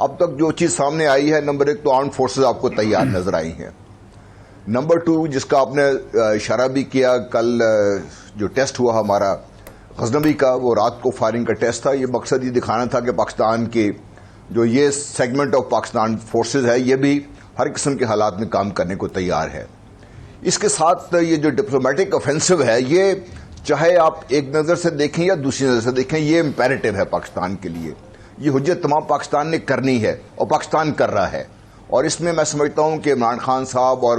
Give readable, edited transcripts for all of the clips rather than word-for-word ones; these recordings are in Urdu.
اب تک جو چیز سامنے آئی ہے، نمبر 1 تو آرمڈ فورسز آپ کو تیار نظر آئی ہیں. نمبر 2 جس کا آپ نے اشارہ بھی کیا، کل جو ٹیسٹ ہوا ہمارا غزنوی کا، وہ رات کو فائرنگ کا ٹیسٹ تھا. یہ مقصد یہ دکھانا تھا کہ پاکستان کے جو یہ سیگمنٹ آف پاکستان فورسز ہے یہ بھی ہر قسم کے حالات میں کام کرنے کو تیار ہے. اس کے ساتھ یہ جو ڈپلومیٹک آفینسو ہے، یہ چاہے آپ ایک نظر سے دیکھیں یا دوسری نظر سے دیکھیں، یہ امپیریٹو ہے پاکستان کے لیے. یہ حجت تمام پاکستان نے کرنی ہے اور پاکستان کر رہا ہے. اور اس میں سمجھتا ہوں کہ عمران خان صاحب اور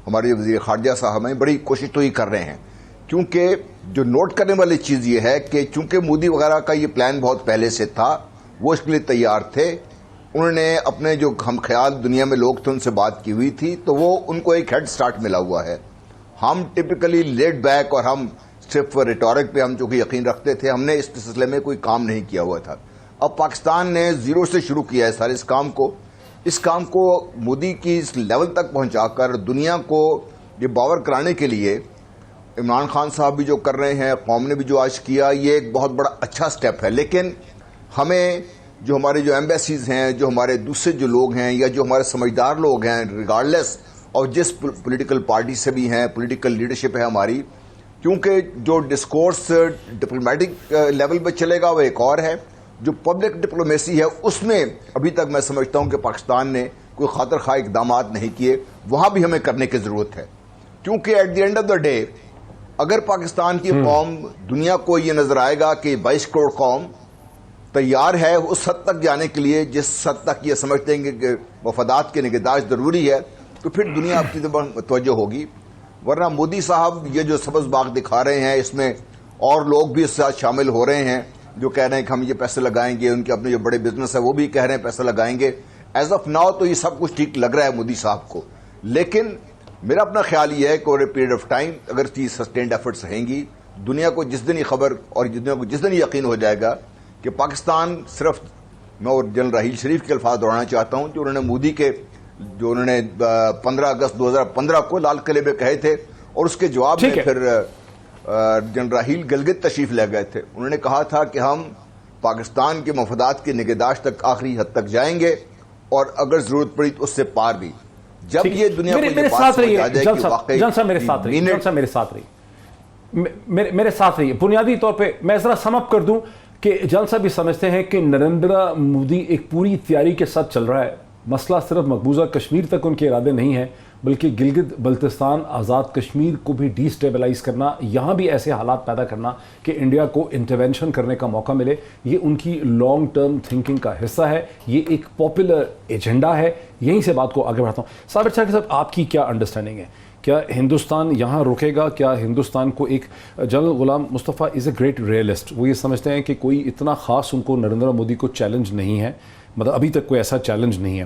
ہمارے وزیر خارجہ صاحب ہیں بڑی کوشش تو ہی کر رہے ہیں. کیونکہ جو نوٹ کرنے والی چیز یہ ہے کہ چونکہ مودی وغیرہ کا یہ پلان بہت پہلے سے تھا، وہ اس کے لیے تیار تھے. انہوں نے اپنے جو ہم خیال دنیا میں لوگ تھے ان سے بات کی ہوئی تھی، تو وہ ان کو ایک ہیڈ سٹارٹ ملا ہوا ہے. ہم ٹپکلی لیڈ بیک اور ہم صرف ریٹورک پہ ہم چونکہ یقین رکھتے تھے، ہم نے اس سلسلے میں کوئی کام نہیں کیا ہوا تھا. اب پاکستان نے زیرو سے شروع کیا ہے سارے اس کام کو مودی کی اس لیول تک پہنچا کر دنیا کو یہ باور کرانے کے لیے عمران خان صاحب بھی جو کر رہے ہیں، قوم نے بھی جو آج کیا، یہ ایک بہت بڑا اچھا سٹیپ ہے. لیکن ہمیں جو ہمارے جو ایمبیسیز ہیں، جو ہمارے دوسرے جو لوگ ہیں یا جو ہمارے سمجھدار لوگ ہیں، ریگارڈلیس اور جس پولیٹیکل پارٹی سے بھی ہیں، پولیٹیکل لیڈرشپ ہے ہماری، کیونکہ جو ڈسکورس ڈپلومیٹک لیول پہ چلے گا وہ ایک اور ہے، جو پبلک ڈپلومیسی ہے اس میں ابھی تک میں سمجھتا ہوں کہ پاکستان نے کوئی خاطر خواہ اقدامات نہیں کیے. وہاں بھی ہمیں کرنے کی ضرورت ہے. کیونکہ at the end of the day اگر پاکستان کی قوم دنیا کو یہ نظر آئے گا کہ 22 کروڑ قوم تیار ہے اس حد تک جانے کے لیے جس حد تک یہ سمجھتے ہیں کہ مفادات کی نگہداشت ضروری ہے، تو پھر دنیا آپ کی طرف متوجہ ہوگی. ورنہ مودی صاحب یہ جو سبز باغ دکھا رہے ہیں، اس میں اور لوگ بھی اس ساتھ شامل ہو رہے ہیں جو کہہ رہے ہیں کہ ہم یہ پیسے لگائیں گے. ان کے اپنے جو بڑے بزنس ہے وہ بھی کہہ رہے ہیں پیسے لگائیں گے. ایز آف ناؤ تو یہ سب کچھ ٹھیک لگ رہا ہے مودی صاحب کو. لیکن میرا اپنا خیال یہ ہے کہ over a period of time اگر چیز سسٹینڈ ایفرٹس رہیں گی، دنیا کو جس دن یہ خبر اور دنیا کو جس دن یہ یقین ہو جائے گا کہ پاکستان صرف، میں اور جنرل راحیل شریف کے الفاظ دہرانا چاہتا ہوں جو انہوں نے مودی کے جو انہوں نے 15 اگست 2015 کو لال قلعے میں کہے تھے، اور اس کے جواب میں پھر جنرل راحیل گلگت تشریف لے گئے تھے. انہوں نے کہا تھا کہ ہم پاکستان کے مفادات کی نگہداشت تک آخری حد تک جائیں گے اور اگر ضرورت پڑی تو اس سے پار بھی. جب یہ دنیا کو یہ بات سمجھ آ جائے کہ واقعی میرے ساتھ رہیے. بنیادی طور پہ میں ذرا سم اپ کر دوں کہ جلسہ بھی سمجھتے ہیں کہ نریندر مودی ایک پوری تیاری کے ساتھ چل رہا ہے. مسئلہ صرف مقبوضہ کشمیر تک ان کے ارادے نہیں ہیں، بلکہ گلگت بلتستان آزاد کشمیر کو بھی ڈی سٹیبلائز کرنا، یہاں بھی ایسے حالات پیدا کرنا کہ انڈیا کو انٹرونشن کرنے کا موقع ملے. یہ ان کی لانگ ٹرم تھنکنگ کا حصہ ہے، یہ ایک پاپولر ایجنڈا ہے. یہیں سے بات کو آگے بڑھاتا ہوں. صابر صاحب صاحب، آپ کی کیا انڈرسٹینڈنگ ہے؟ کیا ہندوستان یہاں رکے گا؟ کیا ہندوستان کو ایک general Ghulam Mustafa is a great realist, وہ یہ سمجھتے ہیں کہ کوئی اتنا خاص ان کو نریندر مودی کو چیلنج نہیں ہے، مطلب ابھی تک کوئی ایسا چیلنج نہیں ہے.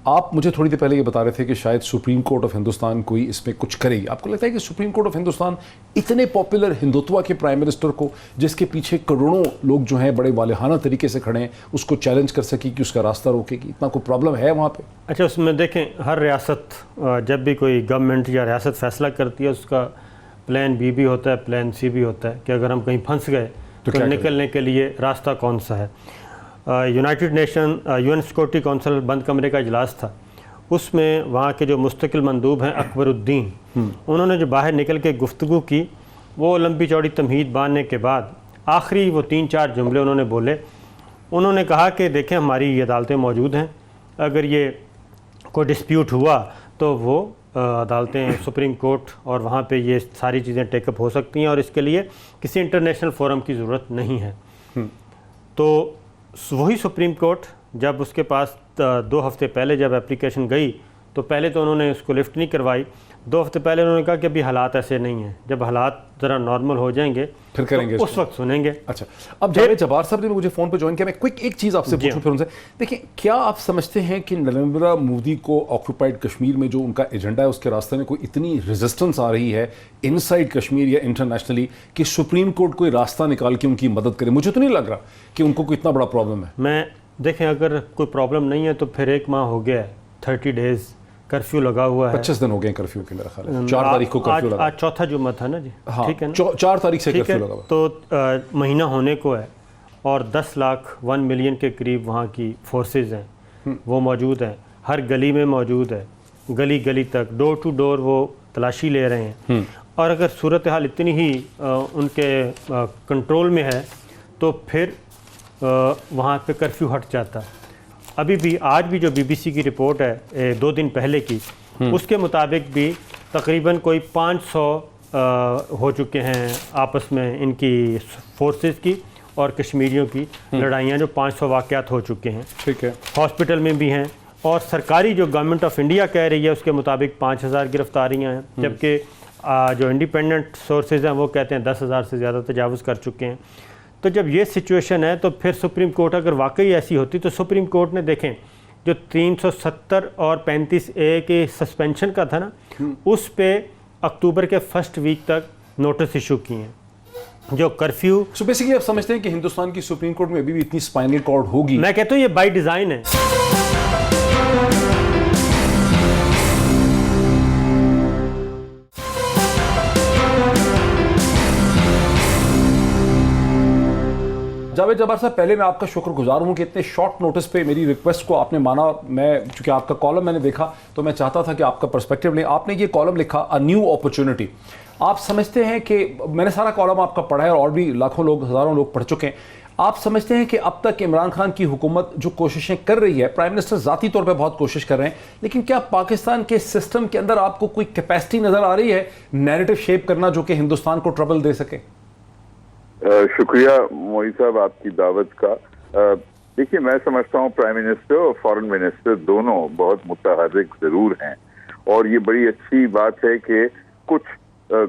آپ مجھے تھوڑی دیر پہلے یہ بتا رہے تھے کہ شاید سپریم کورٹ آف ہندوستان کوئی اس میں کچھ کرے گی. آپ کو لگتا ہے کہ سپریم کورٹ آف ہندوستان اتنے پاپولر ہندوتوا کے پرائم منسٹر کو، جس کے پیچھے کروڑوں لوگ جو ہیں بڑے والہانہ طریقے سے کھڑے ہیں، اس کو چیلنج کر سکے کہ اس کا راستہ روکے گی؟ اتنا کوئی پرابلم ہے وہاں پہ؟ اچھا، اس میں دیکھیں، ہر ریاست جب بھی کوئی گورنمنٹ یا ریاست فیصلہ کرتی ہے، اس کا پلان بی بھی ہوتا ہے، پلان سی بھی ہوتا ہے کہ اگر ہم کہیں پھنس گئے تو نکلنے کے لیے راستہ کون سا ہے. United Nation UN Security Council بند کمرے کا اجلاس تھا، اس میں وہاں کے جو مستقل مندوب ہیں اکبر الدین، انہوں نے جو باہر نکل کے گفتگو کی، وہ لمبی چوڑی تمہید باندھنے کے بعد آخری وہ 3-4 جملے انہوں نے بولے. انہوں نے کہا کہ دیکھیں ہماری یہ عدالتیں موجود ہیں، اگر یہ کوئی ڈسپیوٹ ہوا تو وہ عدالتیں سپریم کورٹ اور وہاں پہ یہ ساری چیزیں ٹیک اپ ہو سکتی ہیں، اور اس کے لیے کسی انٹرنیشنل فورم کی ضرورت نہیں ہے. تو وہی سپریم کورٹ جب اس کے پاس 2 ہفتے پہلے جب اپلیکیشن گئی تو پہلے تو انہوں نے اس کو لفٹ نہیں کروائی. 2 ہفتے پہلے انہوں نے کہا کہ ابھی حالات ایسے نہیں ہیں، جب حالات ذرا نارمل ہو جائیں گے پھر کریں گے، اس وقت سنیں گے. اچھا، اب جاوید جبار صاحب نے مجھے فون پہ جوائن کیا. میں کوئک ایک چیز آپ سے پوچھوں پھر ان سے. دیکھیں، کیا آپ سمجھتے ہیں کہ نریندر مودی کو آکوپائڈ کشمیر میں جو ان کا ایجنڈا ہے اس کے راستے میں کوئی اتنی ریزسٹنس آ رہی ہے ان سائڈ کشمیر یا انٹرنیشنلی کہ سپریم کورٹ کوئی راستہ نکال کے ان کی مدد کرے؟ مجھے تو نہیں لگ رہا کہ ان کو کوئی اتنا بڑا پرابلم ہے. دیکھیں، اگر کوئی پرابلم نہیں ہے تو پھر 1 ماہ ہو گیا ہے، 30 days کرفیو لگا ہوا ہے. 25 دن ہو گئے کرفیو کے، میرا خیال ہے 4 تاریخ کو کرفیو لگا. آج چوتھا جمعہ تھا نا جی، ٹھیک ہے نا، 4 تاریخ سے کرفیو لگا ہوا. تو مہینہ ہونے کو ہے اور 10 لاکھ 1 ملین کے قریب وہاں کی فورسز ہیں. وہ موجود ہیں، ہر گلی میں موجود ہے، گلی گلی تک ڈور ٹو ڈور وہ تلاشی لے رہے ہیں، اور اگر صورتحال اتنی ہی ان کے کنٹرول میں ہے تو پھر وہاں پہ کرفیو ہٹ جاتا. ابھی بھی آج بھی جو BBC کی رپورٹ ہے 2 دن پہلے کی، اس کے مطابق بھی تقریباً کوئی 500 ہو چکے ہیں آپس میں ان کی فورسز کی اور کشمیریوں کی لڑائیاں، جو 500 واقعات ہو چکے ہیں. ٹھیک ہے. ہاسپٹل میں بھی ہیں، اور سرکاری جو گورنمنٹ آف انڈیا کہہ رہی ہے اس کے مطابق 5000 گرفتاریاں ہیں، جبکہ جو انڈیپینڈنٹ سورسز ہیں وہ کہتے ہیں 10,000 سے زیادہ تجاوز کر چکے ہیں. تو جب یہ سچویشن ہے تو پھر سپریم کورٹ اگر واقعی ایسی ہوتی تو سپریم کورٹ نے دیکھیں جو 370 اور 35A کے سسپینشن کا تھا نا، اس پہ اکتوبر کے فرسٹ ویک تک نوٹس ایشو کیے ہیں. جو کرفیو سو بیسیکلی آپ سمجھتے ہیں کہ ہندوستان کی سپریم کورٹ میں ابھی بھی اتنی اسپائنل کارڈ ہوگی؟ میں کہتا ہوں یہ بائی ڈیزائن ہے. جاوید جبار صاحب، پہلے میں آپ کا شکر گزار ہوں کہ اتنے شارٹ نوٹس پہ میری ریکویسٹ کو آپ نے مانا. میں چونکہ آپ کا کالم میں نے دیکھا تو میں چاہتا تھا کہ آپ کا پرسپیکٹیو لیں. آپ نے یہ کالم لکھا اے نیو اپرچونٹی. آپ سمجھتے ہیں کہ میں نے سارا کالم آپ کا پڑھا ہے اور بھی لاکھوں لوگ، ہزاروں لوگ پڑھ چکے ہیں. آپ سمجھتے ہیں کہ اب تک عمران خان کی حکومت جو کوششیں کر رہی ہے، پرائم منسٹر ذاتی طور پہ بہت کوشش کر رہے ہیں، لیکن کیا پاکستان کے سسٹم کے اندر آپ کو کوئی کیپیسٹی نظر آ رہی ہے نیریٹو شیپ کرنا جو کہ ہندوستان کو ٹربل دے سکے؟ شکریہ موئی صاحب آپ کی دعوت کا. دیکھیے، میں سمجھتا ہوں پرائم منسٹر اور فارن منسٹر دونوں بہت متحرک ضرور ہیں، اور یہ بڑی اچھی بات ہے کہ کچھ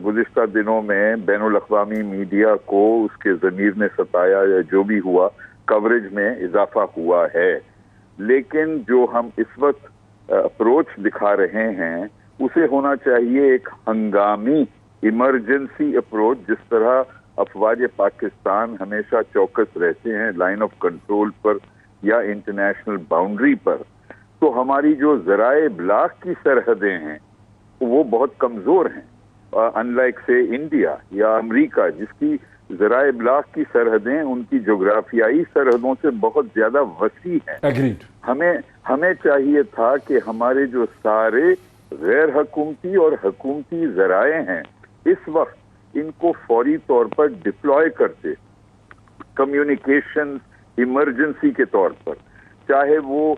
گزشتہ دنوں میں بین الاقوامی میڈیا کو اس کے ضمیر نے ستایا یا جو بھی ہوا، کوریج میں اضافہ ہوا ہے. لیکن جو ہم اس وقت اپروچ دکھا رہے ہیں اسے ہونا چاہیے ایک ہنگامی ایمرجنسی اپروچ. جس طرح افواج پاکستان ہمیشہ چوکس رہتے ہیں لائن آف کنٹرول پر یا انٹرنیشنل باؤنڈری پر، تو ہماری جو ذرائع ابلاغ کی سرحدیں ہیں وہ بہت کمزور ہیں. ان لائک سے انڈیا یا امریکہ، جس کی ذرائع ابلاغ کی سرحدیں ان کی جغرافیائی سرحدوں سے بہت زیادہ وسیع ہیں. ایگریڈ. ہمیں چاہیے تھا کہ ہمارے جو سارے غیر حکومتی اور حکومتی ذرائع ہیں اس وقت ان کو فوری طور پر ڈپلوائے کرتے، کمیونیکیشن ایمرجنسی کے طور پر، چاہے وہ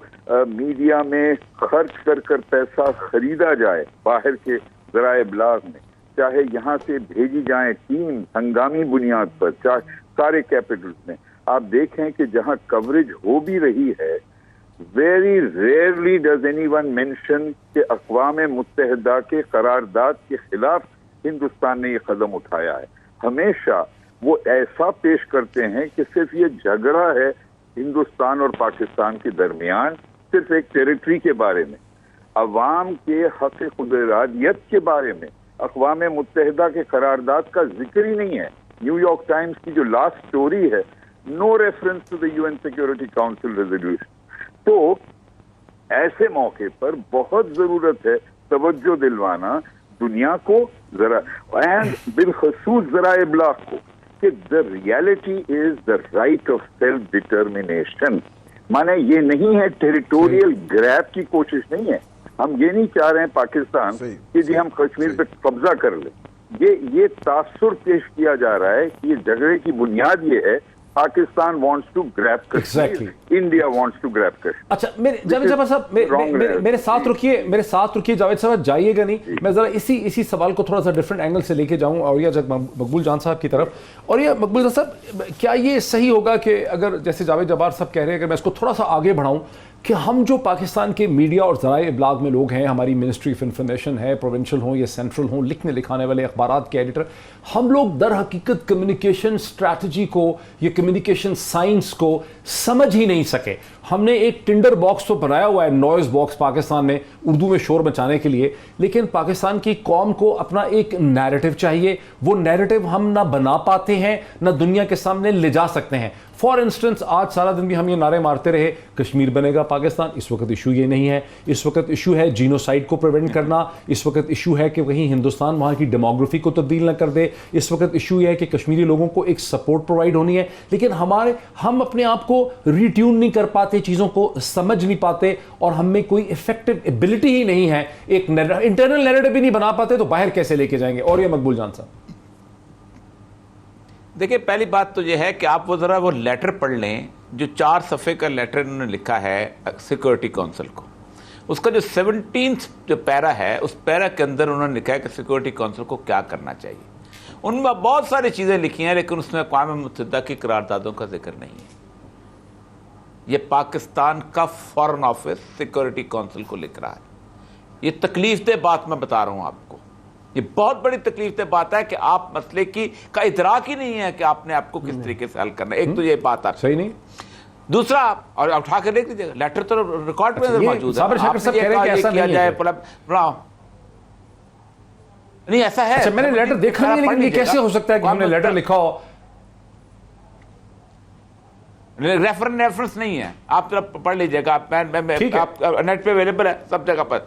میڈیا میں خرچ کر پیسہ خریدا جائے باہر کے ذرائع ابلاغ میں، چاہے یہاں سے بھیجی جائیں ٹیم ہنگامی بنیاد پر، چاہے سارے کیپٹلز میں. آپ دیکھیں کہ جہاں کوریج ہو بھی رہی ہے، very rarely does any one mention کہ اقوام متحدہ کے قرارداد کے خلاف ہندوستان نے یہ قدم اٹھایا ہے. ہمیشہ وہ ایسا پیش کرتے ہیں کہ صرف یہ جھگڑا ہے ہندوستان اور پاکستان کے درمیان، صرف ایک ٹیریٹری کے بارے میں. عوام کے حق خود ارادیت کے بارے میں اقوام متحدہ کے قرارداد کا ذکر ہی نہیں ہے. نیو یارک ٹائمز کی جو لاسٹ سٹوری ہے، no reference to the UN Security Council resolution. تو ایسے موقع پر بہت ضرورت ہے توجہ دلوانا دنیا کو ذرا، اینڈ بالخصوص ذرائع ابلاغ کو، کہ the reality is the right of self determination. مانے یہ نہیں ہے ٹیریٹوریل گریب کی کوشش نہیں ہے. ہم یہ نہیں چاہ رہے ہیں پاکستان کہ جی ہم کشمیر پہ قبضہ کر لیں. یہ تاثر پیش کیا جا رہا ہے کہ یہ جھگڑے کی بنیاد یہ ہے Pakistan wants to grab Kashmir, India wants to grab Kashmir. اچھا جاوید جبار صاحب میرے ساتھ رکیے جاوید صاحب جائیے گا نہیں. میں ذرا اسی سوال کو تھوڑا سا ڈفرینٹ اینگل سے لے کے جاؤں اور یہ مقبول جان صاحب کی طرف. اور یہ مقبول جان صاحب، کیا یہ صحیح ہوگا کہ اگر جیسے جاوید جبار صاحب کہہ رہے ہیں، اگر میں اس کو تھوڑا سا آگے بڑھاؤں کہ ہم جو پاکستان کے میڈیا اور ذرائع ابلاغ میں لوگ ہیں، ہماری منسٹری آف انفارمیشن ہے، پروونشل ہوں یا سینٹرل ہوں، لکھنے لکھانے والے اخبارات کے ایڈیٹر، ہم لوگ در حقیقت کمیونیکیشن اسٹریٹجی کو یا کمیونیکیشن سائنس کو سمجھ ہی نہیں سکے. ہم نے ایک ٹنڈر باکس تو بنایا ہوا ہے، نوائز باکس پاکستان میں، اردو میں شور مچانے کے لیے، لیکن پاکستان کی قوم کو اپنا ایک نیریٹو چاہیے. وہ نیریٹو ہم نہ بنا پاتے ہیں، نہ دنیا کے سامنے لے جا سکتے ہیں. فار انسٹنس آج سارا دن بھی ہم یہ نعرے مارتے رہے کشمیر بنے گا پاکستان. اس وقت ایشو یہ نہیں ہے. اس وقت ایشو ہے جینوسائڈ کو پریونٹ کرنا. اس وقت ایشو ہے کہ کہیں ہندوستان وہاں کی ڈیموگرافی کو تبدیل نہ کر دے. اس وقت ایشو یہ ہے کہ کشمیری لوگوں کو ایک سپورٹ پرووائڈ ہونی ہے. لیکن ہم اپنے آپ کو ریٹیون نہیں کر پاتے, چیزوں کو سمجھ نہیں پاتے, اور ہم میں کوئی افیکٹو ایبلٹی ہی نہیں ہے. ایک انٹرنل نیریٹو بھی نہیں بنا پاتے تو باہر کیسے لے کے جائیں گے؟ اور یہ مقبول جان صاحب دیکھیں, پہلی بات تو یہ ہے کہ آپ وہ ذرا وہ لیٹر پڑھ لیں جو 4 صفحے کا لیٹر انہوں نے لکھا ہے سیکورٹی کونسل کو. اس کا جو 17th جو پیرا ہے, اس پیرا کے اندر انہوں نے لکھا ہے کہ سیکورٹی کونسل کو کیا کرنا چاہیے. ان میں بہت ساری چیزیں لکھی ہیں لیکن اس میں اقوام متحدہ کی قراردادوں کا ذکر نہیں ہے. یہ پاکستان کا فارن آفس سیکورٹی کونسل کو لکھ رہا ہے. یہ تکلیف دہ بات میں بتا رہا ہوں آپ کو, یہ بہت بڑی تکلیف دہ بات ہے کہ آپ مسئلے کا ادراک ہی نہیں ہے کہ آپ نے آپ کو کس طریقے سے حل کرنا ہے. ایک تو یہ بات آپ صحیح نہیں. دوسرا, اور اٹھا کے دیکھ لیجیے لیٹر تو ریکارڈ میں موجود ہے. صابر شاکر صاحب کہہ رہے ہیں کہ ایسا نہیں ہے. نہیں ایسا ہے. میں نے لیٹر دیکھا نہیں, لیکن یہ کیسے ہو سکتا ہے کہ ہم نے لیٹر لکھا ہو؟ ریفرنس نہیں ہے, آپ ذرا پڑھ لیجئے گا, آپ نیٹ پہ اویلیبل ہے سب جگہ پر.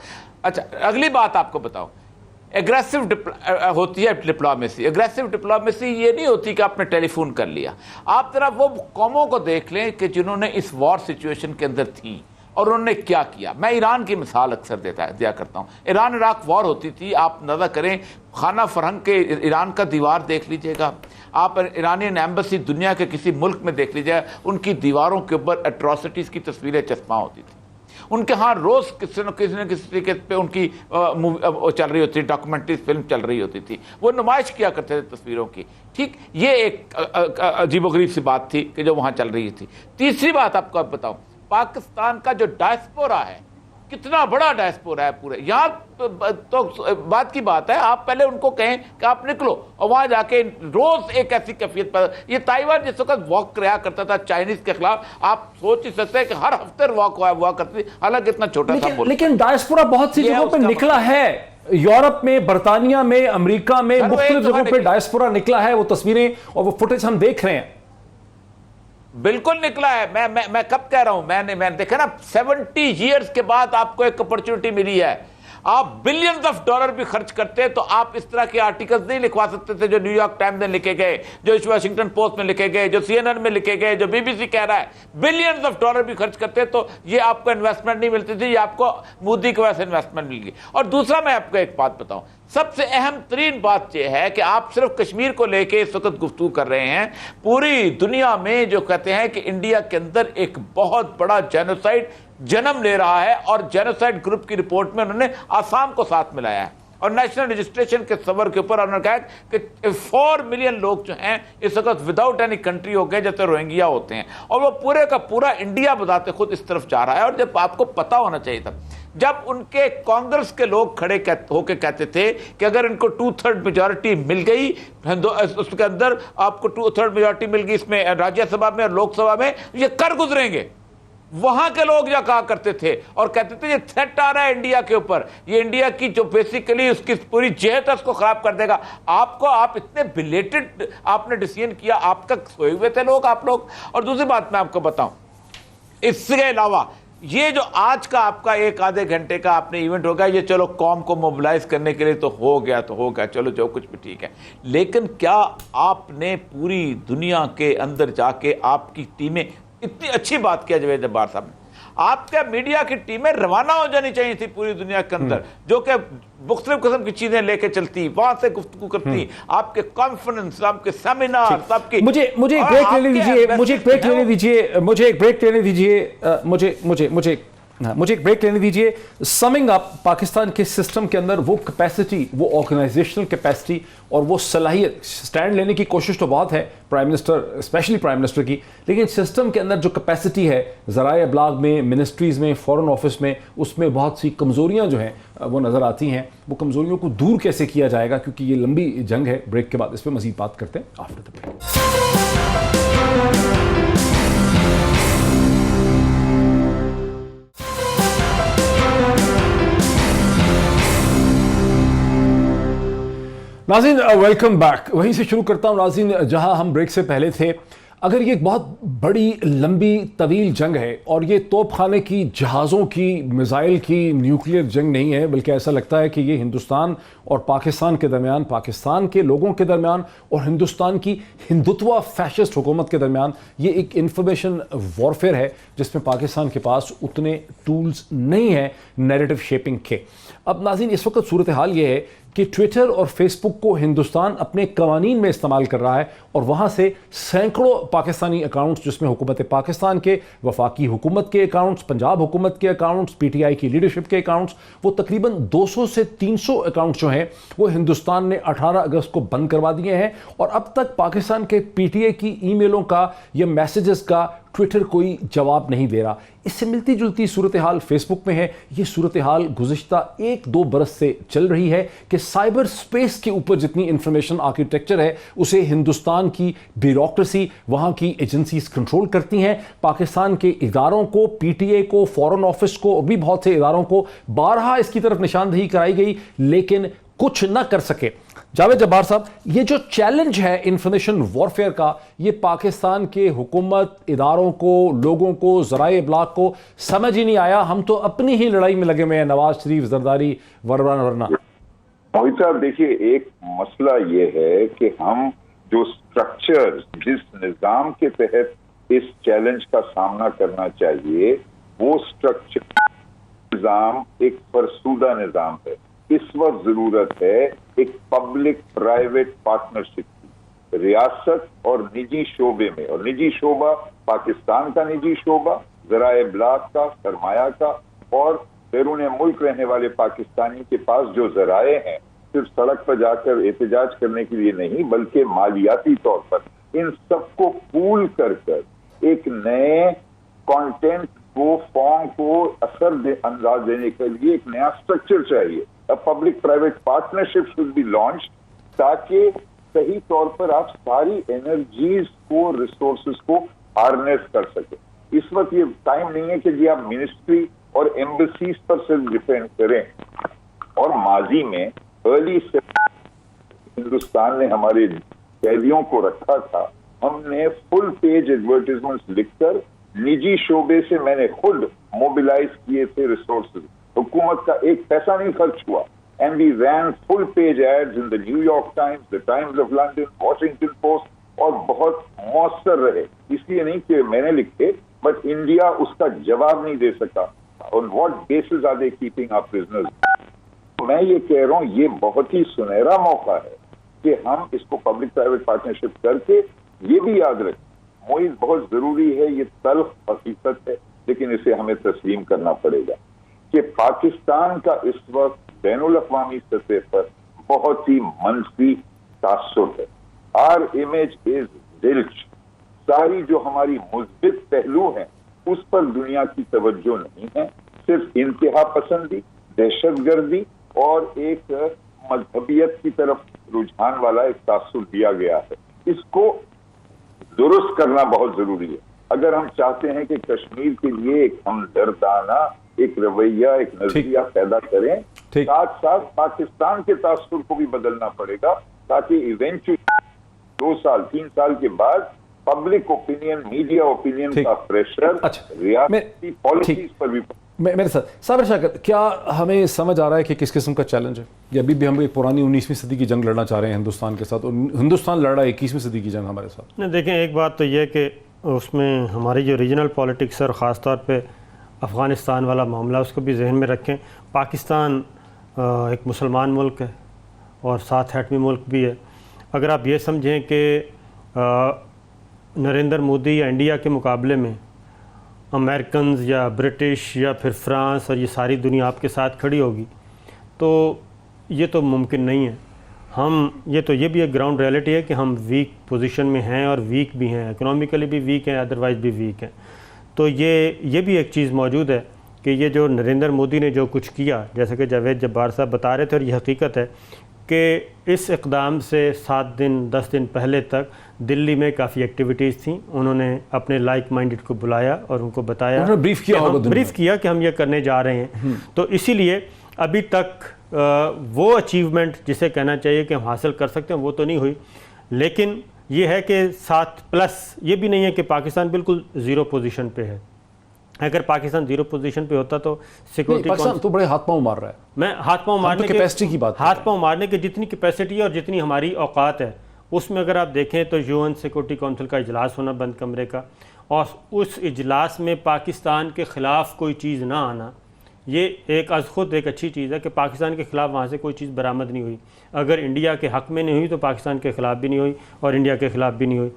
اچھا, اگلی بات آپ کو بتاؤ, ایگریسو ہوتی ہے ڈپلومیسی. ایگریسو ڈپلومیسی یہ نہیں ہوتی کہ آپ نے ٹیلی فون کر لیا. آپ ذرا وہ قوموں کو دیکھ لیں کہ جنہوں نے اس وار سچویشن کے اندر تھیں اور انہوں نے کیا کیا. میں ایران کی مثال اکثر دیا کرتا ہوں. ایران عراق وار ہوتی تھی, آپ نظر کریں خانہ فرہنگ کے ایران کا دیوار دیکھ لیجئے گا, آپ ایرانین ایمبیسی دنیا کے کسی ملک میں دیکھ لیجئے, ان کی دیواروں کے اوپر ایٹراسٹیز کی تصویریں چسپاں ہوتی تھی. ان کے ہاں روز کسی نہ کسی طریقے پہ ان کی چل رہی ہوتی تھی, ڈاکومنٹری فلم چل رہی ہوتی تھی, وہ نمائش کیا کرتے تھے تصویروں کی. ٹھیک, یہ ایک عجیب و غریب سی بات تھی کہ جو وہاں چل رہی تھی. تیسری بات آپ کو بتاؤں, پاکستان کا جو ڈائسپورا ہے, کتنا بڑا ڈائسپورا ہے پورے. یہاں تو بات کی بات ہے, آپ پہلے ان کو کہیں کہ آپ نکلو, اور وہاں جا کے روز ایک ایسی کیفیت پر. یہ تائیوان جس وقت واک کیا کرتا تھا چائنیز کے خلاف, آپ سوچ ہی سکتے ہیں کہ ہر ہفتے واک ہوا کرتی تھی, حالانکہ اتنا چھوٹا سا ملک. لیکن ڈائسپورا بہت سی جگہوں پہ نکلا ہے. یورپ میں, برطانیہ میں, امریکہ میں, مختلف جگہوں پہ ڈائسپورا نکلا ہے. وہ تصویریں اور وہ فوٹیج ہم دیکھ رہے ہیں. بالکل نکلا ہے. میں کب کہہ رہا ہوں, میں نے دیکھا نا 70 ایئرز کے بعد آپ کو ایک اپرچونٹی ملی ہے. آپ بلینز آف ڈالر بھی خرچ کرتے تو آپ اس طرح کے آرٹیکلز نہیں لکھوا سکتے تھے جو نیو یارک ٹائمز میں لکھے گئے, جو واشنگٹن پوسٹ میں لکھے گئے, جو CNN میں لکھے گئے, جو BBC کہہ رہا ہے. بلینز آف ڈالر بھی خرچ کرتے تو یہ آپ کو انویسٹمنٹ نہیں ملتی تھی, یہ آپ کو مودی کی وجہ سے انویسٹمنٹ مل گئی. اور دوسرا میں آپ کو ایک بات بتاؤں, سب سے اہم ترین بات یہ ہے کہ آپ صرف کشمیر کو لے کے اس وقت گفتگو کر رہے ہیں. پوری دنیا میں جو کہتے ہیں کہ انڈیا کے اندر ایک بہت بڑا جینوسائیڈ جنم لے رہا ہے, اور جینوسائیڈ گروپ کی رپورٹ میں انہوں نے آسام کو ساتھ ملایا ہے, اور نیشنل رجسٹریشن کے سور کے اوپر انہوں نے کہا کہ 4 ملین لوگ جو ہیں اس وقت وداؤٹ اینی کنٹری ہو گئے, جیسے روہنگیا ہوتے ہیں, اور وہ پورے کا پورا انڈیا بذات خود اس طرف جا رہا ہے. اور جب آپ کو پتا ہونا چاہیے تھا, جب ان کے کانگریس کے لوگ کھڑے ہو کے کہتے تھے کہ اگر ان کو 2/3 میجورٹی مل گئی اس کے اندر, آپ کو 2/3 میجورٹی مل گئی اس میں راجیہ سبھا میں اور لوک سبھا میں, یہ کر گزریں گے. وہاں کے لوگ جو کہا کرتے تھے اور کہتے تھے یہ تھریٹ آ رہا ہے انڈیا کے اوپر, یہ انڈیا کی جو بیسیکلی اس کی پوری جہت ہے اس کو خراب کر دے گا. آپ اتنے بلیٹڈ آپ نے ڈیسیژن کیا, آپ کا سوئے ہوئے تھے آپ لوگ. اور دوسری بات میں آپ کو بتاؤں, اس کے علاوہ یہ جو آج کا آپ کا 1 گھنٹے کا آپ نے ایونٹ ہوگا, یہ چلو قوم کو موبلائز کرنے کے لیے تو ہو گیا, چلو جو کچھ بھی ٹھیک ہے. لیکن کیا آپ نے پوری دنیا کے اندر جا کے آپ کی ٹیمیں, اتنی اچھی بات کیا جاوید جبار صاحب نے, آپ کا میڈیا کی ٹیمیں روانہ ہو جانی چاہیے تھی پوری دنیا کے اندر, جو کہ مختلف قسم کی چیزیں لے کے چلتی, وہاں سے گفتگو کرتی, آپ کے کانفرنس, آپ کے سیمینار, سب کی. مجھے ایک بریک لینے دیجئے. سمنگ اپ, پاکستان کے سسٹم کے اندر وہ کیپیسٹی, وہ آرگنائزیشنل کیپیسٹی اور وہ صلاحیت, سٹینڈ لینے کی کوشش تو بہت ہے prime minister, especially prime minister کی, لیکن سسٹم کے اندر جو کیپیسٹی ہے ذرائع ابلاغ میں, منسٹریز میں, فورن آفس میں, اس میں بہت سی کمزوریاں جو ہیں وہ نظر آتی ہیں. وہ کمزوریوں کو دور کیسے کیا جائے گا, کیونکہ یہ لمبی جنگ ہے. بریک کے بعد اس پہ مزید بات کرتے ہیں آفٹر دی بریک. ناظرین ویلکم بیک. وہیں سے شروع کرتا ہوں ناظرین جہاں ہم بریک سے پہلے تھے. اگر یہ ایک بہت بڑی لمبی طویل جنگ ہے اور یہ توپ خانے کی جہازوں کی میزائل کی نیوکلیئر جنگ نہیں ہے بلکہ ایسا لگتا ہے کہ یہ ہندوستان اور پاکستان کے درمیان، پاکستان کے لوگوں کے درمیان اور ہندوستان کی ہندوتوا فیشسٹ حکومت کے درمیان یہ ایک انفارمیشن وارفیئر ہے جس میں پاکستان کے پاس اتنے ٹولز نہیں ہیں نیریٹو شیپنگ کے۔ اب ناظرین اس وقت صورتحال یہ ہے کہ ٹویٹر اور فیس بک کو ہندوستان اپنے قوانین میں استعمال کر رہا ہے اور وہاں سے سینکڑوں پاکستانی اکاؤنٹس جس میں حکومت پاکستان کے، وفاقی حکومت کے اکاؤنٹس، پنجاب حکومت کے اکاؤنٹس، پی ٹی آئی کی لیڈرشپ کے اکاؤنٹس، وہ تقریباً 200 سے 300 اکاؤنٹس جو ہیں وہ ہندوستان نے 18 اگست کو بند کروا دیے ہیں، اور اب تک پاکستان کے پی ٹی آئی کی ای میلوں کا یا میسیجز کا ٹویٹر کوئی جواب نہیں دے رہا۔ اس سے ملتی جلتی صورتحال فیس بک میں ہے۔ یہ صورتحال گزشتہ 1-2 برس سے چل رہی ہے کہ سائبر سپیس کے اوپر جتنی انفارمیشن آرکیٹیکچر ہے اسے ہندوستان کی بیوروکریسی، وہاں کی ایجنسیز کنٹرول کرتی ہیں۔ پاکستان کے اداروں کو، پی ٹی اے کو، فورن آفس کو اور بھی بہت سے اداروں کو بارہا اس کی طرف نشاندہی کرائی گئی لیکن کچھ نہ کر سکے۔ جاوید جبار صاحب، یہ جو چیلنج ہے انفارمیشن وارفیئر کا، یہ پاکستان کے حکومت، اداروں کو، لوگوں کو، ذرائع ابلاغ کو سمجھ ہی نہیں آیا۔ ہم تو اپنی ہی لڑائی میں لگے ہوئے ہیں، نواز شریف، زرداری، ورنہ۔ موہت صاحب دیکھیے، ایک مسئلہ یہ ہے کہ ہم جو سٹرکچر، جس نظام کے تحت اس چیلنج کا سامنا کرنا چاہیے، وہ سٹرکچر نظام ایک فرسودہ نظام ہے۔ اس وقت ضرورت ہے ایک پبلک پرائیویٹ پارٹنرشپ کی، ریاست اور نجی شعبے میں، اور نجی شعبہ پاکستان کا نجی شعبہ، ذرائع ابلاغ کا، سرمایہ کا، اور بیرون ملک رہنے والے پاکستانی کے پاس جو ذرائع ہیں، صرف سڑک پر جا کر احتجاج کرنے کے لیے نہیں بلکہ مالیاتی طور پر، ان سب کو پول کر ایک نئے کانٹینٹ کو، فارم کو اثر انداز دینے کے لیے ایک نیا سٹرکچر چاہیے۔ Public private partnership should be launch, تاکہ صحیح طور پر آپ ساری انرجیز کو، ریسورسز کو ہارنیس کر سکیں۔ اس وقت یہ ٹائم نہیں ہے کہ جی آپ منسٹری اور ایمبیسیز پر صرف ڈیپینڈ کریں، اور ماضی میں ارلی سے ہندوستان نے ہمارے قیدیوں کو رکھا تھا، ہم نے فل پیج ایڈورٹیزمنٹ لکھ کر نجی شعبے سے میں نے خود موبلائز کیے تھے ریسورسز، حکومت کا ایک پیسہ نہیں خرچ ہوا، and we ran full page ads in the New York Times, the Times of London, Washington Post, اور بہت مؤثر رہے۔ اس لیے نہیں کہ میں نے لکھے، بٹ انڈیا اس کا جواب نہیں دے سکا۔ On what basis are they keeping our prisoners? میں یہ کہہ رہا ہوں، یہ بہت ہی سنہرا موقع ہے کہ ہم اس کو پبلک پرائیویٹ پارٹنرشپ کر کے، یہ بھی یاد رکھیں، موئز بہت ضروری ہے، یہ تلخ حقیقت ہے لیکن اسے ہمیں تسلیم کرنا پڑے گا کہ پاکستان کا اس وقت بین الاقوامی سطح پر بہت ہی منفی تاثر ہے۔ آر امیج از زلچ، ساری جو ہماری مثبت پہلو ہیں اس پر دنیا کی توجہ نہیں ہے، صرف انتہا پسندی، دہشت گردی اور ایک مذہبیت کی طرف رجحان والا ایک تاثر دیا گیا ہے۔ اس کو درست کرنا بہت ضروری ہے اگر ہم چاہتے ہیں کہ کشمیر کے لیے ایک ہمدردانہ ایک رویہ، ایک نظریہ پیدا کریں۔ ساتھ ساتھ پاکستان کے تاثر کو بھی بدلنا پڑے گا تاکہ ایونچولی 2 سال 3 سال کے بعد پبلک اوپینین، میڈیا اوپینین کا پریشر ریاستی پالیسیز پر بھی میرے ساتھ صابر شاکر، کیا ہمیں سمجھ آ رہا ہے کہ کس قسم کا چیلنج ہے؟ یا ابھی بھی ہم ایک پرانی 19ویں صدی کی جنگ لڑنا چاہ رہے ہیں ہندوستان کے ساتھ، اور ہندوستان لڑ رہا ہے 21ویں صدی کی جنگ ہمارے ساتھ؟ نہیں، دیکھیں، ایک بات تو یہ کہ اس میں ہماری جو ریجنل پالیٹکس ہے اور خاص طور پہ افغانستان والا معاملہ، اس کو بھی ذہن میں رکھیں۔ پاکستان ایک مسلمان ملک ہے اور ساتھ ایٹمی ملک بھی ہے۔ اگر آپ یہ سمجھیں کہ نریندر مودی یا انڈیا کے مقابلے میں امریکنز یا برٹش یا پھر فرانس اور یہ ساری دنیا آپ کے ساتھ کھڑی ہوگی، تو یہ تو ممکن نہیں ہے۔ یہ بھی ایک گراؤنڈ ریئلٹی ہے کہ ہم ویک پوزیشن میں ہیں اور ویک بھی ہیں، اکنامیکلی بھی ویک ہیں، ادروائز بھی ویک ہیں۔ تو یہ بھی ایک چیز موجود ہے کہ یہ جو نریندر مودی نے جو کچھ کیا، جیسا کہ جاوید جبار صاحب بتا رہے تھے، اور یہ حقیقت ہے کہ اس اقدام سے 7 دن 10 دن پہلے تک دلی میں کافی ایکٹیویٹیز تھیں۔ انہوں نے اپنے لائک مائنڈڈ کو بلایا اور ان کو بتایا، بریف کیا کہ ہم یہ کرنے جا رہے ہیں۔ تو اسی لیے ابھی تک وہ اچیومنٹ جسے کہنا چاہیے کہ ہم حاصل کر سکتے ہیں وہ تو نہیں ہوئی، لیکن یہ ہے کہ 7+، یہ بھی نہیں ہے کہ پاکستان بالکل 0 پوزیشن پہ ہے. اگر پاکستان 0 پوزیشن پہ ہوتا تو سیکورٹی پاکستان تو بڑے ہاتھ پاؤں مار رہا ہے. میں ہاتھ پاؤں مارنے کیپیسٹی کی بات، ہاتھ پاؤں مارنے کی جتنی کیپیسٹی ہے اور جتنی ہماری اوقات ہے اس میں اگر آپ دیکھیں تو UN سیکورٹی کونسل کا اجلاس ہونا بند کمرے کا، اور اس اجلاس میں پاکستان کے خلاف کوئی چیز نہ آنا، یہ ایک از خود ایک اچھی چیز ہے کہ پاکستان کے خلاف وہاں سے کوئی چیز برآمد نہیں ہوئی. اگر انڈیا کے حق میں نہیں ہوئی تو پاکستان کے خلاف بھی نہیں ہوئی اور انڈیا کے خلاف بھی نہیں ہوئی.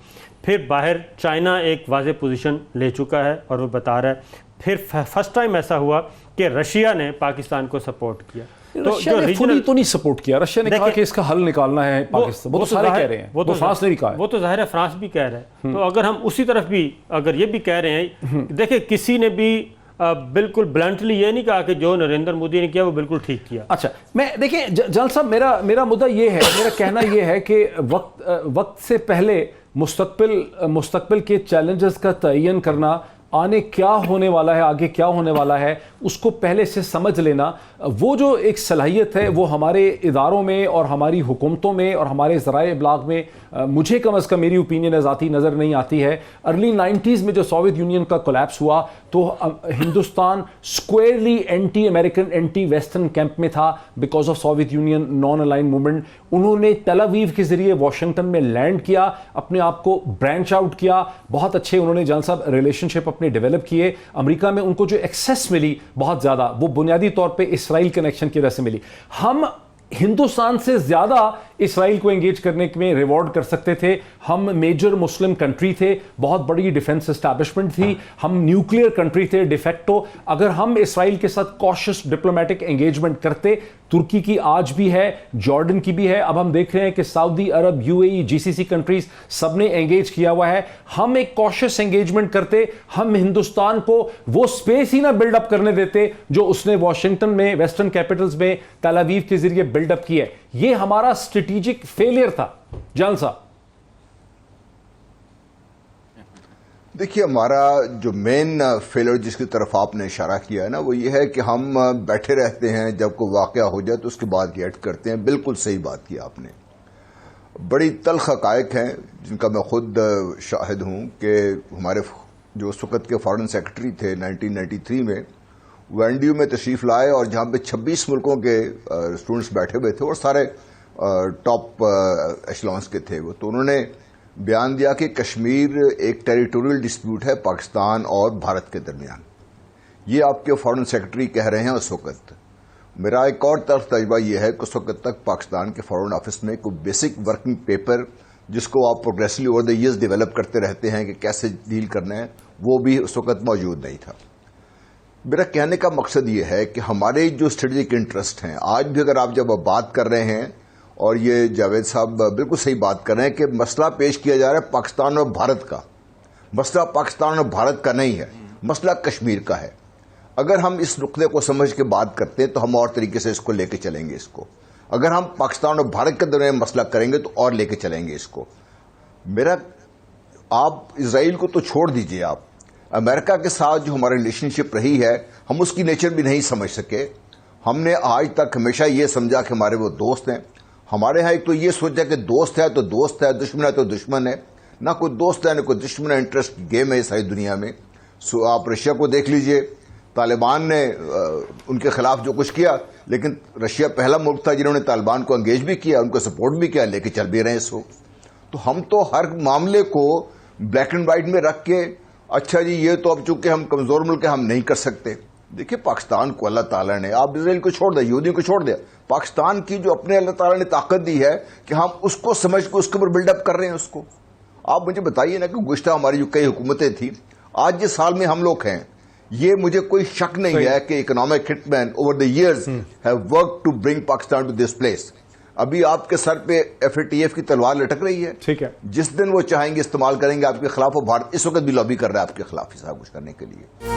پھر باہر چائنا ایک واضح پوزیشن لے چکا ہے اور وہ بتا رہا ہے. پھر فرسٹ ٹائم ایسا ہوا کہ رشیا نے پاکستان کو سپورٹ کیا. رشیا نے فلی تو نہیں سپورٹ کیا. رشیا نے کہا کہ اس کا حل نکالنا ہے پاکستان. وہ تو سارے کہہ رہے ہیں، وہ تو فرانس نے بھی کہا ہے. وہ تو ظاہر ہے فرانس بھی کہہ رہا ہے. تو اگر ہم اسی طرف بھی اگر یہ بھی کہہ رہے ہیں، دیکھیں کسی نے بھی بالکل بلنٹلی یہ نہیں کہا کہ جو نریندر مودی نے کیا وہ بالکل ٹھیک کیا. اچھا میں دیکھیں جلال صاحب، میرا مدعا یہ ہے، میرا کہنا یہ ہے کہ وقت سے پہلے مستقبل کے چیلنجز کا تعین کرنا، آنے کیا ہونے والا ہے، آگے کیا ہونے والا ہے، اس کو پہلے سے سمجھ لینا، وہ جو ایک صلاحیت ہے وہ ہمارے اداروں میں اور ہماری حکومتوں میں اور ہمارے ذرائع ابلاغ میں مجھے کم از کم میری اوپینین ذاتی نظر نہیں آتی ہے. ارلی 90s میں جو سوویت یونین کا کولیپس ہوا تو Hindustan squarely anti American anti Western camp میں تھا because of Soviet Union non align movement. انہوں نے تل اویو کے ذریعے واشنگٹن میں لینڈ کیا، اپنے آپ کو برانچ آؤٹ کیا، بہت اچھے انہوں نے جان صاحب ریلیشن شپ اپنے ڈیولپ کیے. امریکہ میں ان کو جو ایکسیس ملی بہت زیادہ، وہ بنیادی طور پہ اسرائیل کنیکشن کی وجہ سے ملی. ہم ہندوستان سے زیادہ اسرائیل کو انگیج کرنے میں ریوارڈ کر سکتے تھے. ہم میجر مسلم کنٹری تھے، بہت بڑی ڈیفنس اسٹیبلشمنٹ تھی، ہم نیوکلیئر کنٹری تھے ڈیفیکٹو. اگر ہم اسرائیل کے ساتھ کوشش ڈپلومیٹک انگیجمنٹ کرتے، ترکی کی آج بھی ہے، جارڈن کی بھی ہے، اب ہم دیکھ رہے ہیں کہ سعودی عرب، UAE، GCC کنٹریز سب نے انگیج کیا ہوا ہے. ہم ایک کوشش انگیجمنٹ کرتے، ہم ہندوستان کو وہ سپیس ہی نہ بلڈ اپ کرنے دیتے جو اس نے واشنگٹن میں، ویسٹرن کیپٹلز میں تل اویو کے ذریعے بلڈ اپ کیا ہے. یہ ہمارا اسٹریٹجک فیلئر تھا. جان صاحب دیکھیے، ہمارا جو مین فیلر جس کی طرف آپ نے اشارہ کیا ہے نا، وہ یہ ہے کہ ہم بیٹھے رہتے ہیں، جب کوئی واقعہ ہو جائے تو اس کے بعد ریئیکٹ کرتے ہیں. بالکل صحیح بات کی آپ نے. بڑی تلخ حقائق ہیں جن کا میں خود شاہد ہوں کہ ہمارے جو اس وقت کے فارن سیکرٹری تھے 1993 میں، وہ NDU میں تشریف لائے اور جہاں پہ 26 ملکوں کے اسٹوڈنٹس بیٹھے ہوئے تھے اور سارے ٹاپ ایشلانس کے تھے وہ، تو انہوں نے بیان دیا کہ کشمیر ایک ٹیریٹوریل ڈسپیوٹ ہے پاکستان اور بھارت کے درمیان. یہ آپ کے فارن سیکرٹری کہہ رہے ہیں اس وقت. میرا ایک اور طرف تجربہ یہ ہے کہ اس وقت تک پاکستان کے فارن آفس میں کوئی بیسک ورکنگ پیپر جس کو آپ progressively over the years develop کرتے رہتے ہیں کہ کیسے ڈیل کرنا ہے، وہ بھی اس وقت موجود نہیں تھا. میرا کہنے کا مقصد یہ ہے کہ ہمارے جو اسٹریٹجک انٹرسٹ ہیں، آج بھی اگر آپ جب بات کر رہے ہیں، اور یہ جاوید صاحب بالکل صحیح بات کر رہے ہیں کہ مسئلہ پیش کیا جا رہا ہے پاکستان اور بھارت کا. مسئلہ پاکستان اور بھارت کا نہیں ہے، مسئلہ کشمیر کا ہے. اگر ہم اس نقطے کو سمجھ کے بات کرتے ہیں تو ہم اور طریقے سے اس کو لے کے چلیں گے. اس کو اگر ہم پاکستان اور بھارت کے درمیان مسئلہ کریں گے تو اور لے کے چلیں گے اس کو. آپ اسرائیل کو تو چھوڑ دیجئے، آپ امریکہ کے ساتھ جو ہماری ریلیشن شپ رہی ہے، ہم اس کی نیچر بھی نہیں سمجھ سکے. ہم نے آج تک ہمیشہ یہ سمجھا کہ ہمارے وہ دوست ہیں. ہمارے ہاں ایک تو یہ سوچا کہ دوست ہے تو دوست ہے، دشمن ہے تو دشمن ہے. نہ کوئی دوست ہے نہ کوئی دشمن ہے. انٹرسٹ گیم ہے ساری دنیا میں. آپ رشیا کو دیکھ لیجئے، طالبان نے ان کے خلاف جو کچھ کیا، لیکن رشیا پہلا ملک تھا جنہوں نے طالبان کو انگیج بھی کیا، ان کو سپورٹ بھی کیا، لے کے چل بھی رہے ہیں اس وقت. تو ہم تو ہر معاملے کو بلیک اینڈ وائٹ میں رکھ کے اچھا جی یہ تو اب چونکہ ہم کمزور ملک ہیں ہم نہیں کر سکتے. دیکھیے پاکستان کو اللہ تعالیٰ نے، آپ اسرائیل کو چھوڑ دیں، یہودیوں کو چھوڑ دیں، پاکستان کی جو اپنے اللہ تعالیٰ نے طاقت دی ہے کہ ہم اس کو سمجھ کے اس کے اوپر بلڈ اپ کر رہے ہیں اس کو. آپ مجھے بتائیے نا کہ گزشتہ ہماری جو کئی حکومتیں تھیں، آج جس سال میں ہم لوگ ہیں، یہ مجھے کوئی شک نہیں ہے کہ economic hit men over the years have work to bring Pakistan to this place. ابھی آپ کے سر پہ FATF کی تلوار لٹک رہی ہے. ٹھیک ہے، جس دن وہ چاہیں گے استعمال کریں گے آپ کے خلاف. اور بھارت اس وقت بھی لابی کر رہا ہے آپ کے خلاف یہ سب کچھ کرنے کے لیے.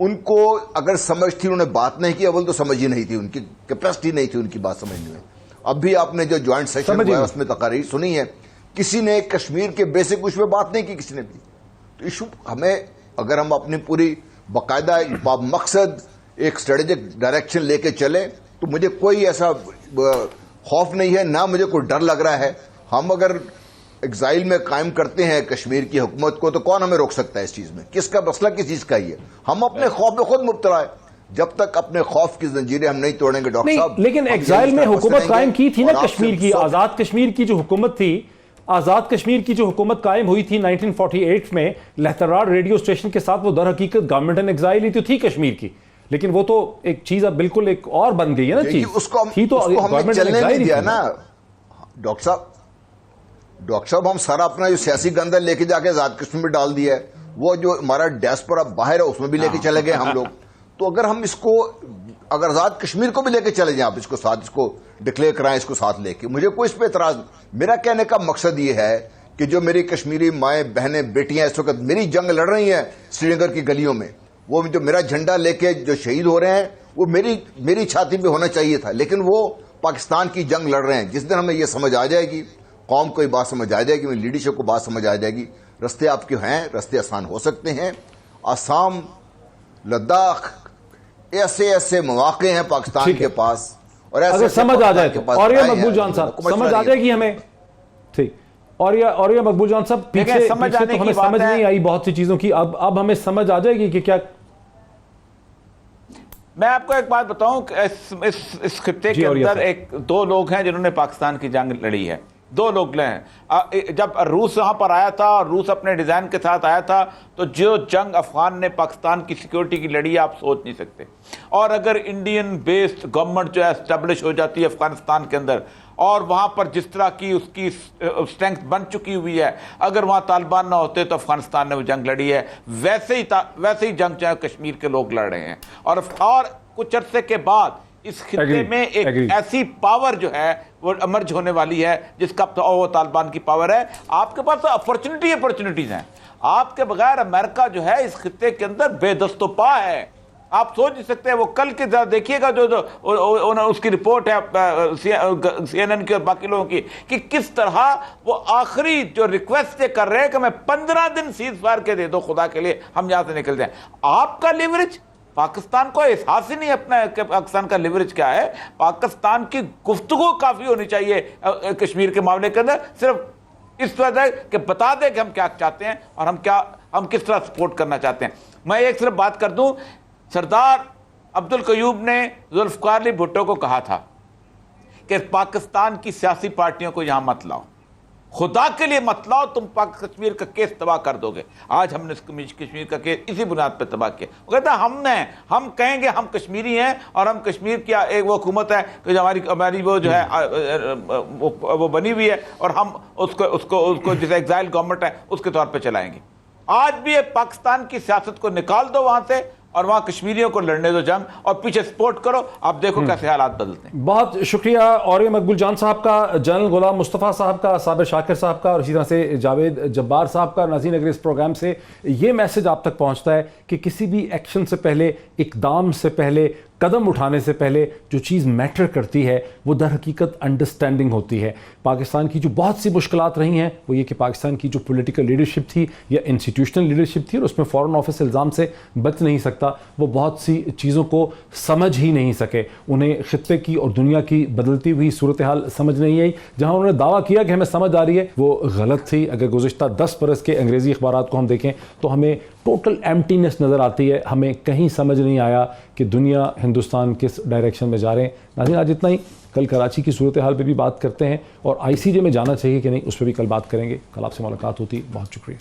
ان کو اگر سمجھ تھی انہوں نے بات نہیں کی، اول تو سمجھ ہی نہیں تھی، ان کی کیپیسٹی نہیں تھی ان کی بات سمجھنے میں. اب بھی آپ نے جو جوائنٹ سیشن ہوا ہے اس میں تقاریر سنی ہے، کسی نے کشمیر کے بیسک ایشو پہ بات نہیں کی کسی نے بھی. تو ایشو ہمیں اگر ہم اپنی پوری باقاعدہ مقصد ایک اسٹریٹجک ڈائریکشن لے کے چلیں تو مجھے کوئی ایسا خوف نہیں ہے، نہ مجھے کوئی ڈر لگ رہا ہے. ہم اگر ایگزائل میں قائم کرتے ہیں کشمیر کی حکومت کو تو کون ہمیں روک سکتا ہے اس چیز میں؟ کس کا مسئلہ کس چیز کا ہی ہے؟ ہم اپنے خوف میں خود مبتلا ہے. جب تک اپنے خوف کی زنجیریں ہم نہیں توڑیں گے ڈاکٹر صاحب. لیکن ایگزائل میں حکومت قائم کی تھی نا کشمیر کی، آزاد کشمیر کی جو حکومت تھی، آزاد کشمیر کی جو حکومت قائم ہوئی تھی 1948 میں لہترار ریڈیو اسٹیشن کے ساتھ، وہ در حقیقت گورنمنٹ ان ایگزائل ہی تو تھی کشمیر کی، لیکن وہ تو ایک چیز اب بالکل ایک اور بن گئی ہے نا چیز. اس کو ہم نے چلنے نہیں دیا نا ڈاکٹر صاحب. ہم سارا اپنا جو سیاسی گندل لے کے جا کے آزاد کشمیر میں ڈال دیا ہے، وہ جو ہمارا ڈیاسپورا باہر ہے اس میں بھی لے کے چلے گئے ہم لوگ. تو اگر ہم اس کو اگر آزاد کشمیر کو بھی لے کے چلے جائیں، آپ اس کو ساتھ اس کو ڈکلیئر کرائیں اس کو ساتھ لے کے، مجھے کوئی اس پہ اعتراض نہیں. میرا کہنے کا مقصد یہ ہے کہ جو میری کشمیری مائیں بہنیں بیٹیاں اس وقت میری جنگ لڑ رہی ہیں سری نگر کی گلیوں میں، وہ جو میرا جھنڈا لے کے جو شہید ہو رہے ہیں وہ میری چھاتی پہ ہونا چاہیے تھا، لیکن وہ پاکستان کی جنگ لڑ رہے ہیں. جس دن ہمیں یہ سمجھ آ جائے گی، قوم کو یہ بات سمجھ آ جائے گی، میری لیڈرشپ کو بات سمجھ آ جائے گی، رستے آپ کے ہیں، رستے آسان ہو سکتے ہیں. آسام، لداخ، ایسے مواقع ہیں پاکستان کے پاس، اور اگر سمجھ آ جائے تو. اور یہ مقبول جان صاحب سمجھ آ جائے گی ہمیں، ٹھیک. اور یہ مقبول جان صاحب پیچھے تو ہمیں سمجھ نہیں آئی بہت سی چیزوں کی، اب ہمیں سمجھ آ جائے گی کہ کیا. میں آپ کو ایک بات بتاؤں کہ اس خطے کے اندر دو لوگ ہیں جنہوں نے پاکستان کی جنگ لڑی ہے، دو لوگ ہیں. جب روس یہاں پر آیا تھا اور روس اپنے ڈیزائن کے ساتھ آیا تھا تو جو جنگ افغان نے پاکستان کی سیکیورٹی کی لڑی ہے آپ سوچ نہیں سکتے. اور اگر انڈین بیسڈ گورنمنٹ جو ہے اسٹیبلش ہو جاتی ہے افغانستان کے اندر، اور وہاں پر جس طرح کی اس کی اسٹرینگتھ بن چکی ہوئی ہے، اگر وہاں طالبان نہ ہوتے تو افغانستان نے وہ جنگ لڑی ہے. ویسے ہی جنگ چاہے کشمیر کے لوگ لڑ رہے ہیں. اور کچھ عرصے کے بعد اس خطے میں ایک ایسی پاور جو ہے وہ امرج ہونے والی ہے جس کا وہ طالبان کی پاور ہے. آپ کے پاس تو اپرچونٹیز ہیں. آپ کے بغیر امریکہ جو ہے اس خطے کے اندر بے دست و پا ہے. آپ سوچ نہیں سکتے. وہ کل کے دیکھیے گا جو اس کی رپورٹ ہے سی این این کی اور باقی لوگوں کی، کہ کس طرح وہ آخری جو ریکویسٹ کر رہے ہیں کہ میں 15 دن سیز فائر کے دے دو خدا کے لیے، ہم یہاں سے نکل جائیں. آپ کا لیوریج پاکستان کو احساس ہی نہیں اپنا کہ پاکستان کا لیوریج کیا ہے. پاکستان کی گفتگو کافی ہونی چاہیے کشمیر کے معاملے کے اندر، صرف اس وجہ کہ بتا دیں کہ ہم کیا چاہتے ہیں اور ہم کس طرح سپورٹ کرنا چاہتے ہیں. میں ایک صرف بات کر دوں، سردار عبدالقیوم نے ذوالفقار علی بھٹو کو کہا تھا کہ پاکستان کی سیاسی پارٹیوں کو یہاں مت لاؤ، خدا کے لیے مت لاؤ، تم کشمیر کا کیس تباہ کر دو گے. آج ہم نے کشمیر کا کیس اسی بنیاد پہ تباہ کیا. وہ کہتا ہے ہم کہیں گے ہم کشمیری ہیں اور ہم کشمیر کی ایک وہ حکومت ہے کہ جو ہماری وہ جو ہے وہ بنی ہوئی ہے اور ہم اس کو جسے ایگزائل گورنمنٹ ہے اس کے طور پہ چلائیں گے. آج بھی پاکستان کی سیاست کو نکال دو وہاں سے اور وہاں کشمیریوں کو لڑنے دو جنگ، اور پیچھے سپورٹ کرو. آپ دیکھو کیسے حالات بدلتے ہیں. بہت شکریہ اور یہ مقبول جان صاحب کا، جنرل غلام مصطفیٰ صاحب کا، صابر شاکر صاحب کا، اور اسی طرح سے جاوید جبار صاحب کا. ناظرین، اگر اس پروگرام سے یہ میسج آپ تک پہنچتا ہے کہ کسی بھی ایکشن سے پہلے، اقدام سے پہلے، قدم اٹھانے سے پہلے جو چیز میٹر کرتی ہے وہ در حقیقت انڈرسٹینڈنگ ہوتی ہے. پاکستان کی جو بہت سی مشکلات رہی ہیں وہ یہ کہ پاکستان کی جو پولیٹیکل لیڈرشپ تھی یا انسٹیٹیوشنل لیڈرشپ تھی، اور اس میں فارن آفس الزام سے بچ نہیں سکتا، وہ بہت سی چیزوں کو سمجھ ہی نہیں سکے. انہیں خطے کی اور دنیا کی بدلتی ہوئی صورتحال سمجھ نہیں آئی. جہاں انہوں نے دعویٰ کیا کہ ہمیں سمجھ آ رہی ہے وہ غلط تھی. اگر گزشتہ 10 برس کے انگریزی اخبارات کو ہم دیکھیں تو ہمیں ٹوٹل ایمٹینس نظر آتی ہے. ہمیں کہیں سمجھ نہیں آیا کہ دنیا، ہندوستان کس ڈائریکشن میں جا رہے ہیں. ناظرین، آج اتنا ہی. کل کراچی کی صورتحال پہ بھی بات کرتے ہیں اور ICJ میں جانا چاہیے کہ نہیں اس پہ بھی کل بات کریں گے. کل آپ سے ملاقات ہوتی. بہت شکریہ.